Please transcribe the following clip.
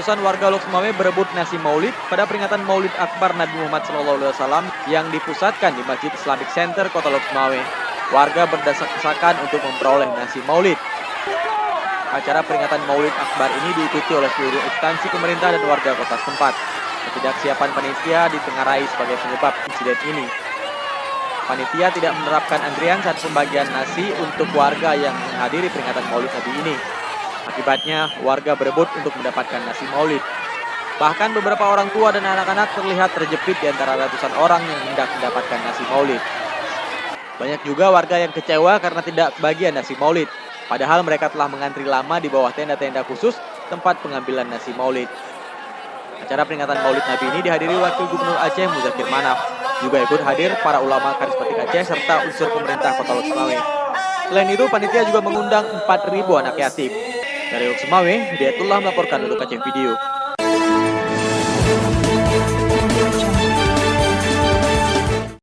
ratusan warga Lok Sumawe berebut nasi maulid pada peringatan Maulid Akbar Nabi Muhammad SAW yang dipusatkan di Masjid Islamic Center Kota Lok Sumawe. Warga berdesak-desakan untuk memperoleh nasi maulid. Acara peringatan Maulid Akbar ini diikuti oleh seluruh instansi pemerintah dan warga kota setempat. Ketidaksiapan panitia ditengarai sebagai penyebab insiden ini. Panitia tidak menerapkan antrian saat pembagian nasi untuk warga yang menghadiri peringatan Maulid Nabi ini. Akibatnya, warga berebut untuk mendapatkan nasi maulid. Bahkan beberapa orang tua dan anak-anak terlihat terjepit di antara ratusan orang yang hendak mendapatkan nasi maulid. Banyak juga warga yang kecewa karena tidak kebagian nasi maulid. Padahal mereka telah mengantri lama di bawah tenda-tenda khusus tempat pengambilan nasi maulid. Acara peringatan Maulid Nabi ini dihadiri Wakil Gubernur Aceh Muzakir Manaf. Juga ikut hadir para ulama karismatik Aceh serta unsur pemerintah Kota Lok Sumawe. Selain itu, panitia juga mengundang 4.000 anak yatim. Dari Lok Sumawe, Hidayatullah melaporkan untuk Aceh Video.